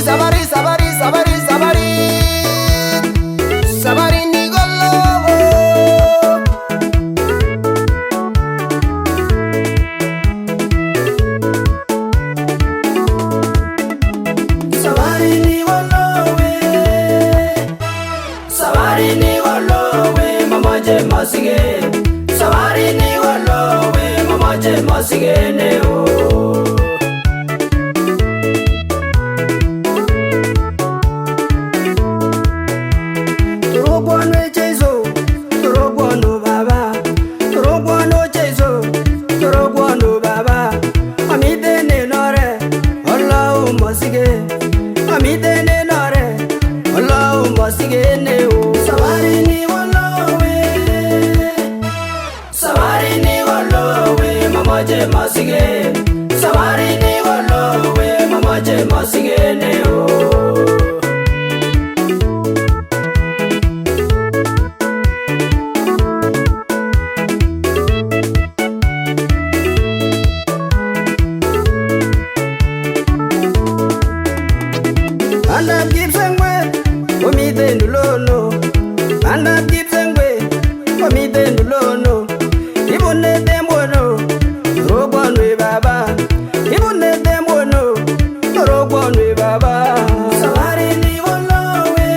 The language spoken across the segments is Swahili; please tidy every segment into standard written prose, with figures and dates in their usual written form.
Sabari, sabari, sabari, sabari, sabari. Sabari ni golobo. Sabari ni golobe. Sabari ni golobe, mama je masige. Sabari ni golobe, mama je masige ne o. Masige, sabari ni walowe, mama je masige ne o. Anda gipsengwe, omide ndulono. Anda gipsengwe, omide ndulono. Ibune dembono. Rogwanwe baba, ibune demono. Rogwanwe baba. Sabari ni wolowe,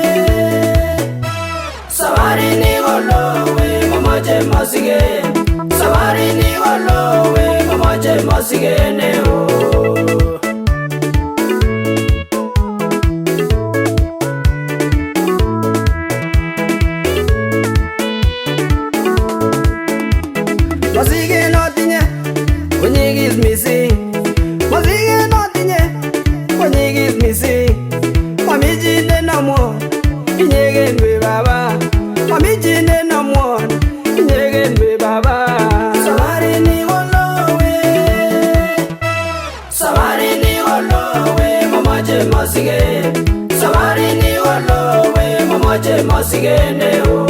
sabari ni wolowe, mama je masige. Sabari ni wolowe, mama je masige ne o. Masige no tinye. Onyeg is missing. Masige no tinye. Onyeg is missing. Mami jine no more. Inyege nwe baba. Mami jine no more. Inyege nwe baba. Sabari ni wolowe. Sabari ni wolowe, mama je masige. Sabari ni wolowe, mama je masige ne o.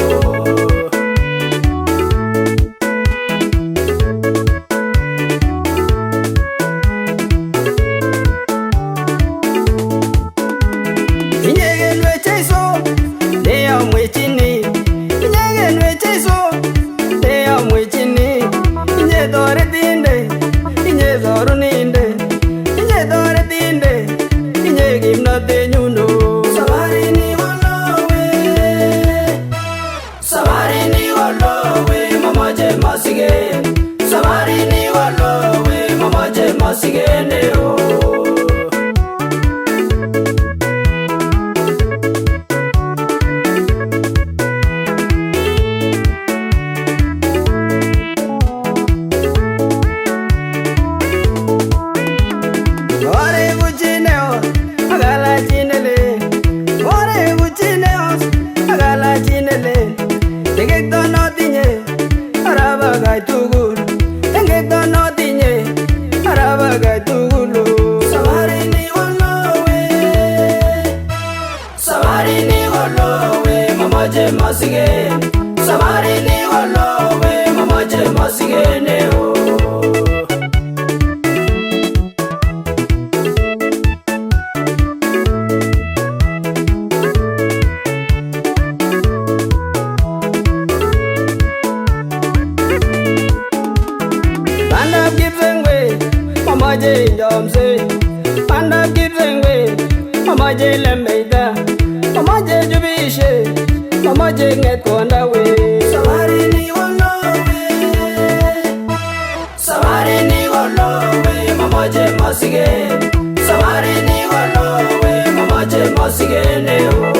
Sabari ni walowe, mama je masige ne o. Ore guchineo, agala chinele. Ore guchineo, agala chinele. Tegekto no tinye, araba gai tugul. Tegekto no tinye, araba gai tugulu. Sabari ni wolowe, sabari ni wolowe, mama je masige. Sabari ni wolowe, mama je masige ne o. Mama je jamse, panda kipsengwe. Mama je lembeita, mama je jubishe, mama je nget kondawe. Sabari ni wolowe, sabari ni wolowe, mama je masige. Sabari ni wolowe, mama je masige ne o.